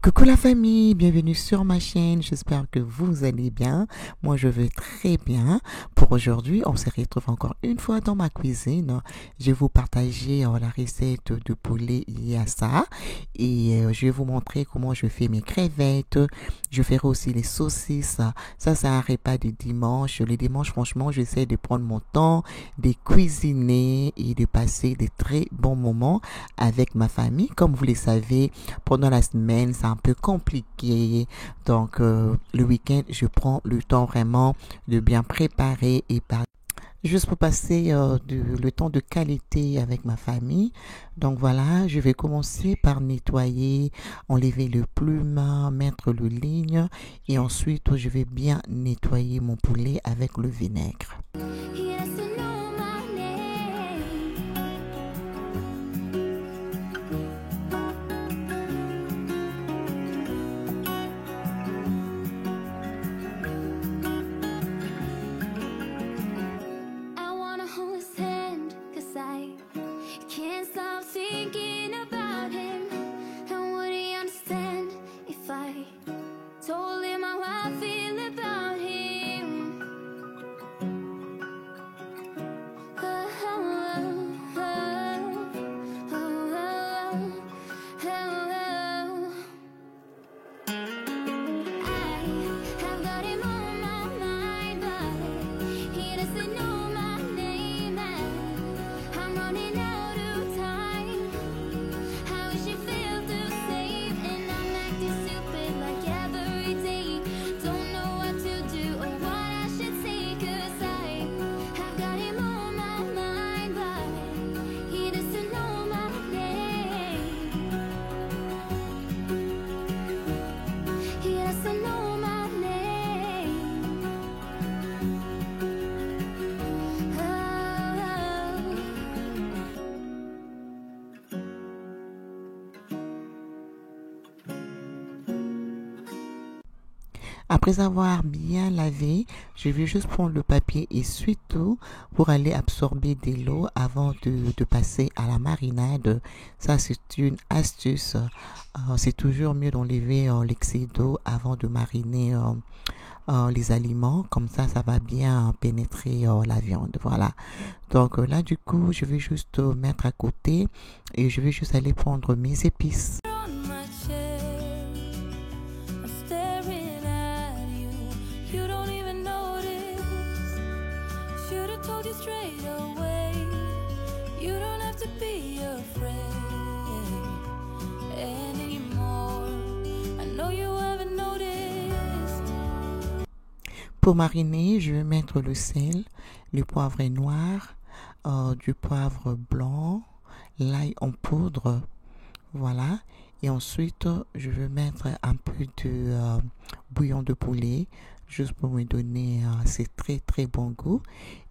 Coucou la famille, bienvenue sur ma chaîne, j'espère que vous allez bien. Moi je vais très bien. Pour aujourd'hui, on se retrouve encore une fois dans ma cuisine. Je vais vous partager la recette de poulet yassa et je vais vous montrer comment je fais mes crevettes. Je ferai aussi les saucisses. Ça c'est un repas du dimanche. Les dimanches franchement j'essaie de prendre mon temps, de cuisiner et de passer des très bons moments avec ma famille. Comme vous le savez, pendant la semaine, c'est un peu compliqué. Donc, le week-end, je prends le temps vraiment de bien préparer et juste pour passer le temps de qualité avec ma famille. Donc voilà, je vais commencer par nettoyer, enlever le plume, mettre le ligne et ensuite je vais bien nettoyer mon poulet avec le vinaigre. Après avoir bien lavé, je vais juste prendre le papier essuie-tout pour aller absorber de l'eau avant de passer à la marinade. Ça, c'est une astuce. C'est toujours mieux d'enlever l'excès d'eau avant de mariner les aliments. Comme ça va bien pénétrer la viande. Voilà. Donc là, du coup, je vais juste mettre à côté et je vais juste aller prendre mes épices. Pour mariner, je vais mettre le sel, le poivre noir, du poivre blanc, l'ail en poudre, voilà. Et ensuite, je vais mettre un peu de bouillon de poulet, juste pour me donner ce très très bon goût.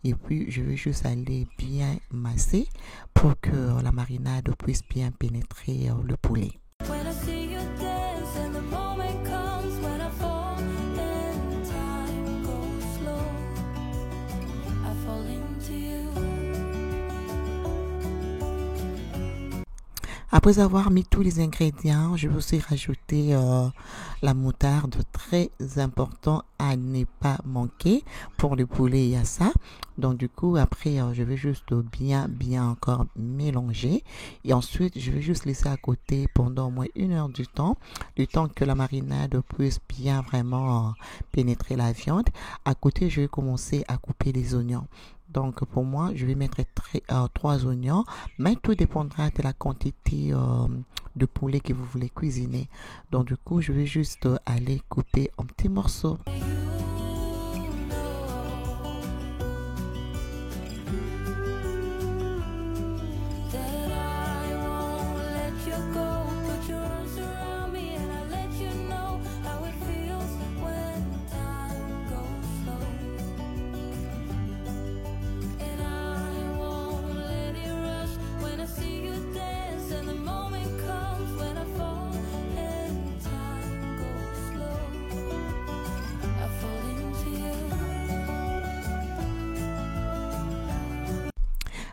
Et puis, je vais juste aller bien masser pour que la marinade puisse bien pénétrer le poulet. Après avoir mis tous les ingrédients, je vais aussi rajouter la moutarde, très important à ne pas manquer pour le poulet yassa. Donc du coup, après, je vais juste bien encore mélanger. Et ensuite, je vais juste laisser à côté pendant au moins 1 heure du temps que la marinade puisse bien vraiment pénétrer la viande. À côté, je vais commencer à couper les oignons. Donc pour moi, je vais mettre 3 oignons, mais tout dépendra de la quantité de poulet que vous voulez cuisiner. Donc du coup, je vais juste aller couper en petits morceaux.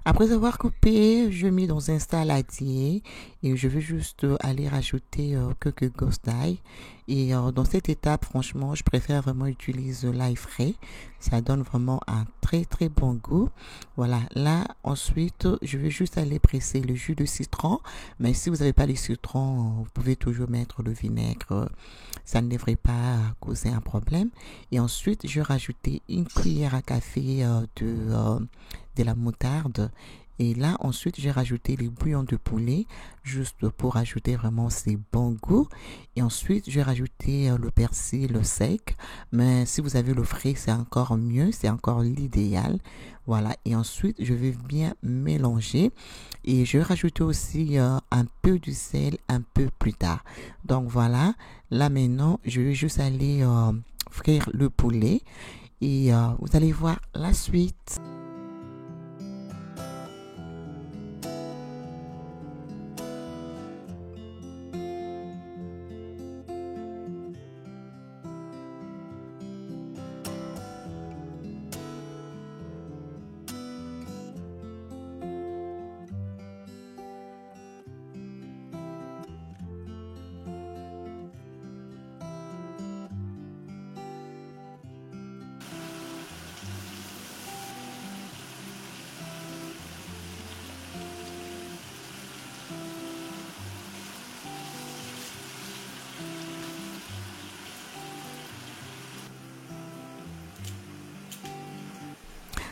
Après avoir coupé, je mets dans un saladier et je vais juste aller rajouter quelques gousses d'ail. Et dans cette étape, franchement, je préfère vraiment utiliser l'ail frais. Ça donne vraiment un très très bon goût. Voilà, là, ensuite, je vais juste aller presser le jus de citron. Mais si vous n'avez pas de citron, vous pouvez toujours mettre le vinaigre. Ça ne devrait pas causer un problème. Et ensuite, je vais rajouter une cuillère à café de la moutarde. Et là, ensuite, j'ai rajouté les bouillons de poulet, juste pour ajouter vraiment ces bons goûts. Et ensuite, j'ai rajouté le persil sec. Mais si vous avez le frais, c'est encore mieux, c'est encore l'idéal. Voilà. Et ensuite, je vais bien mélanger. Et je vais rajouter aussi un peu de sel un peu plus tard. Donc voilà. Là maintenant, je vais juste aller frire le poulet. Et vous allez voir la suite.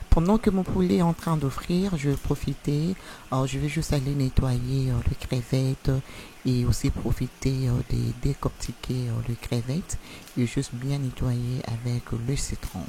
Pendant que mon poulet est en train d'offrir, je vais profiter. Je vais juste aller nettoyer les crevettes et aussi profiter de décortiquer les crevettes et juste bien nettoyer avec le citron.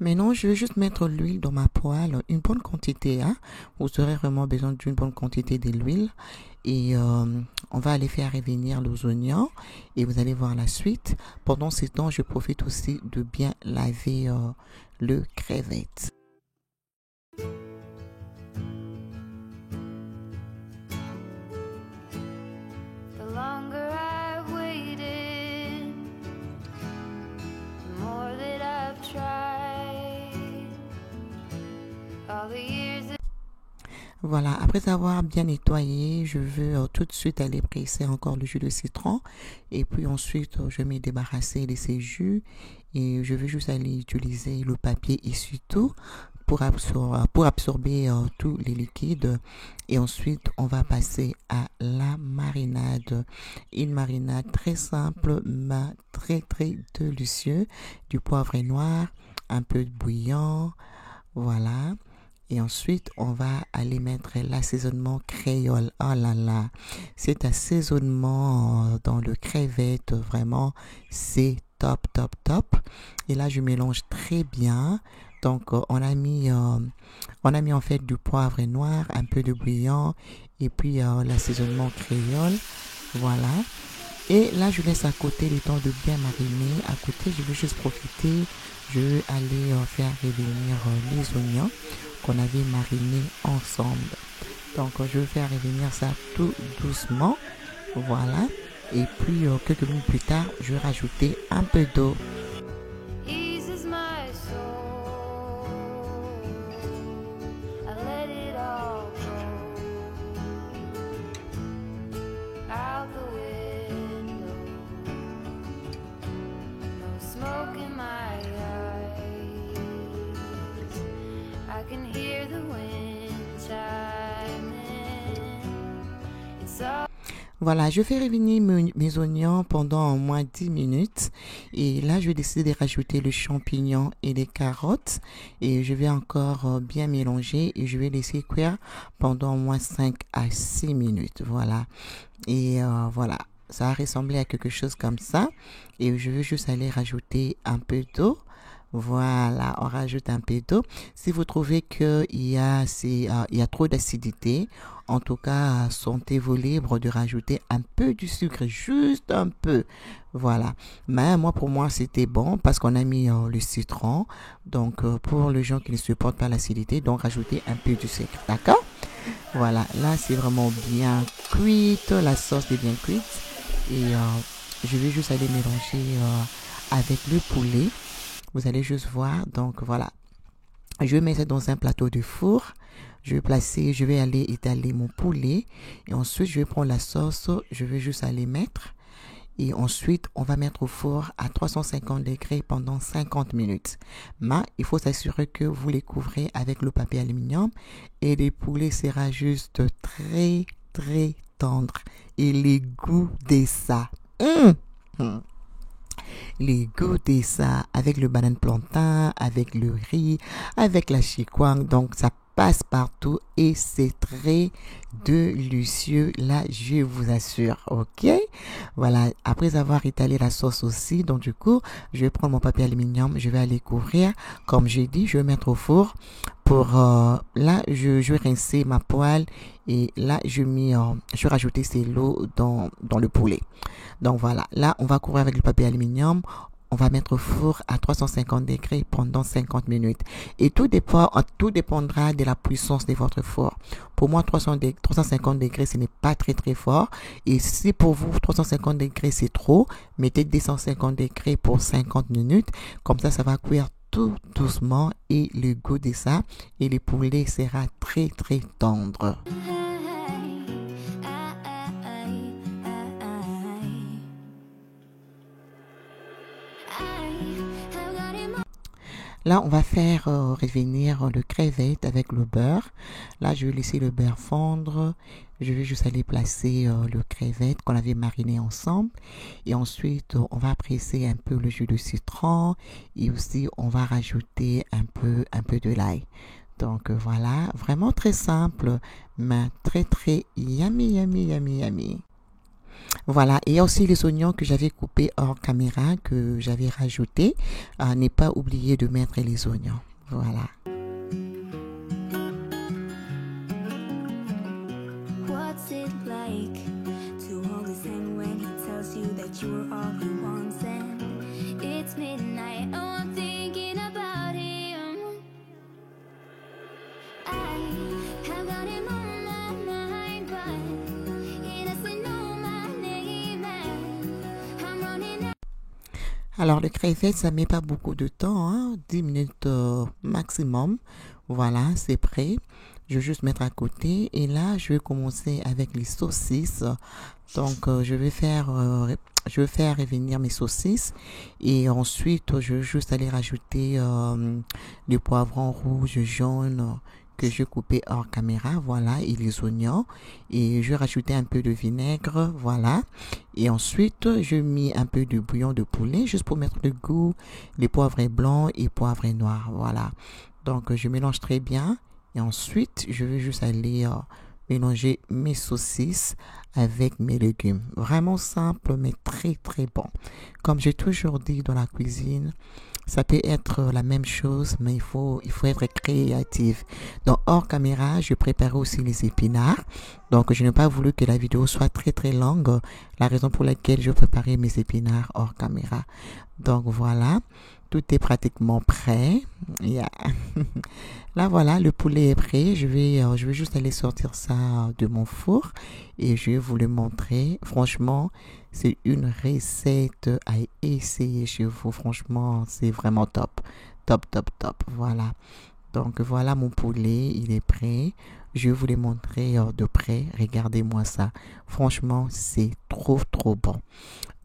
Maintenant, je vais juste mettre l'huile dans ma poêle, une bonne quantité, hein. Vous aurez vraiment besoin d'une bonne quantité de l'huile. Et on va aller faire revenir les oignons et vous allez voir la suite. Pendant ce temps, je profite aussi de bien laver le crevette. The longer I've waited, the more that I've tried. All the years that Voilà, après avoir bien nettoyé, je veux tout de suite aller presser encore le jus de citron. Et puis ensuite, je vais me débarrasser de ces jus. Et je vais juste aller utiliser le papier essuie-tout pour absorber tous les liquides. Et ensuite, on va passer à la marinade. Une marinade très simple, mais très très délicieuse. Du poivre noir, un peu de bouillon, voilà. Et ensuite, on va aller mettre l'assaisonnement créole. Oh là là, cet assaisonnement dans le crevette, vraiment, c'est top, top, top. Et là, je mélange très bien. Donc, on a mis en fait du poivre noir, un peu de bouillon et puis l'assaisonnement créole. Voilà. Et là, je laisse à côté le temps de bien mariner. À côté, je vais juste profiter. Je vais aller faire revenir les oignons qu'on avait marinés ensemble. Donc, je vais faire revenir ça tout doucement. Voilà. Et puis, quelques minutes plus tard, je vais rajouter un peu d'eau. eases my soul, I let it all go. So Voilà, je fais revenir mes oignons pendant au moins 10 minutes. Et là, je vais décider de rajouter le champignon et les carottes. Et je vais encore bien mélanger et je vais laisser cuire pendant au moins 5 à 6 minutes. Voilà. Et voilà, ça a ressemblé à quelque chose comme ça. Et je veux juste aller rajouter un peu d'eau. Voilà, on rajoute un peu d'eau. Si vous trouvez il y a trop d'acidité, en tout cas, sentez-vous libre de rajouter un peu du sucre, juste un peu. Voilà. Mais moi, pour moi, c'était bon parce qu'on a mis le citron. Donc, pour les gens qui ne supportent pas l'acidité, donc rajoutez un peu du sucre. D'accord? Voilà. Là, c'est vraiment bien cuite. La sauce est bien cuite. Et je vais juste aller mélanger avec le poulet. Vous allez juste voir. Donc voilà. Je vais mettre ça dans un plateau de four. Je vais aller étaler mon poulet. Et ensuite, je vais prendre la sauce. Je vais juste aller mettre. Et ensuite, on va mettre au four à 350 degrés pendant 50 minutes. Mais il faut s'assurer que vous les couvrez avec le papier aluminium. Et le poulet sera juste très, très tendre. Et les goûts de ça. Les goûter ça avec le banane plantain, avec le riz, avec la chikwang. Donc ça passe partout et c'est très délicieux. Là, je vous assure. Ok? Voilà. Après avoir étalé la sauce aussi, donc du coup, je vais prendre mon papier aluminium, je vais aller couvrir. Comme j'ai dit, je vais mettre au four. Là, je vais rincer ma poêle et là, je vais rajouter ces lots dans le poulet. Donc voilà, là, on va couvrir avec le papier aluminium. On va mettre au four à 350 degrés pendant 50 minutes. Et tout dépendra de la puissance de votre four. Pour moi, 350 degrés, ce n'est pas très très fort. Et si pour vous, 350 degrés, c'est trop, mettez 250 degrés pour 50 minutes. Comme ça va cuire tout doucement et le goût de ça. Et le poulet sera très très tendre. Là, on va faire revenir le crevette avec le beurre. Là, je vais laisser le beurre fondre. Je vais juste aller placer le crevette qu'on avait mariné ensemble. Et ensuite, on va presser un peu le jus de citron. Et aussi, on va rajouter un peu de l'ail. Donc voilà, vraiment très simple, mais très très yummy, yummy, yummy, yummy. Voilà, et il y a aussi les oignons que j'avais coupés hors caméra, que j'avais rajoutés. Ne pas oublier de mettre les oignons. Voilà. what's it like to hold his hand when he tells you that you were all he wants and it's midnight? Oh, I'm thinking about him. I have got him on my mind, but he doesn't know my name and I'm running out. Alors, le crevette, ça met pas beaucoup de temps, hein, 10 minutes maximum. Voilà, c'est prêt. Je vais juste mettre à côté. Et là, je vais commencer avec les saucisses. Donc, je vais faire revenir mes saucisses. Et ensuite, je vais juste aller rajouter les poivrons rouges, jaunes que je coupais hors caméra, voilà, et les oignons. Et je vais rajouter un peu de vinaigre, voilà. Et ensuite, je mets un peu de bouillon de poulet, juste pour mettre le goût, les poivrons blancs et poivrons noirs, voilà. Donc, je mélange très bien. Et ensuite, je vais juste aller mélanger mes saucisses avec mes légumes. Vraiment simple, mais très, très bon. Comme j'ai toujours dit dans la cuisine, ça peut être la même chose, mais il faut être créatif. Donc, hors caméra, je préparais aussi les épinards. Donc, je n'ai pas voulu que la vidéo soit très, très longue. La raison pour laquelle je préparais mes épinards hors caméra. Donc, voilà. Tout est pratiquement prêt. Yeah. Là, voilà, le poulet est prêt. Je vais juste aller sortir ça de mon four et je vais vous le montrer. Franchement, c'est une recette à essayer chez vous. Franchement, c'est vraiment top. Top, top, top. Voilà. Donc, voilà mon poulet. Il est prêt. Je vais vous le montrer de près. Regardez-moi ça. Franchement, c'est trop, trop bon.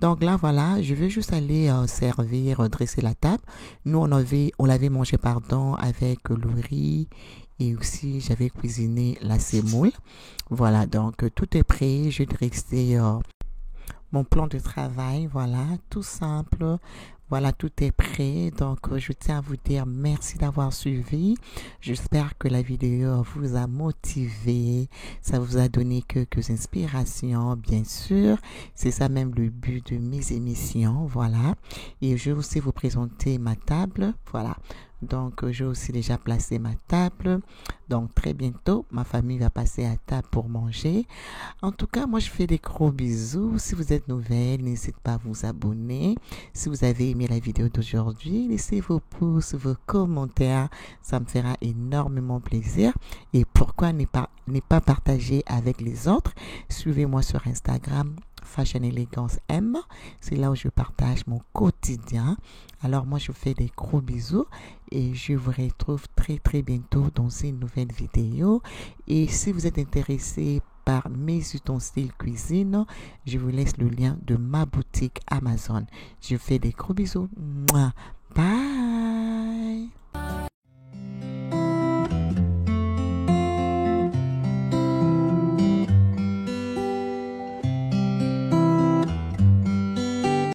Donc là, voilà, je vais juste aller servir, dresser la table. Nous, on l'avait mangé, pardon, avec le riz et aussi j'avais cuisiné la semoule. Voilà, donc tout est prêt. Je dressais mon plan de travail, voilà, tout simple. Voilà, tout est prêt. Donc, je tiens à vous dire merci d'avoir suivi. J'espère que la vidéo vous a motivé. Ça vous a donné quelques inspirations, bien sûr. C'est ça même le but de mes émissions. Voilà. Et je vais aussi vous présenter ma table. Voilà. Donc, j'ai aussi déjà placé ma table. Donc, très bientôt, ma famille va passer à table pour manger. En tout cas, moi, je fais des gros bisous. Si vous êtes nouvelle, n'hésitez pas à vous abonner. Si vous avez aimé la vidéo d'aujourd'hui, laissez vos pouces, vos commentaires. Ça me fera énormément plaisir. Et pourquoi ne pas partager avec les autres? Suivez-moi sur Instagram, Fashion Elegance M. C'est là où je partage mon quotidien. Alors moi, je vous fais des gros bisous et je vous retrouve très très bientôt dans une nouvelle vidéo. Et si vous êtes intéressé par mes ustensiles cuisine, je vous laisse le lien de ma boutique Amazon. Je vous fais des gros bisous. Mouah.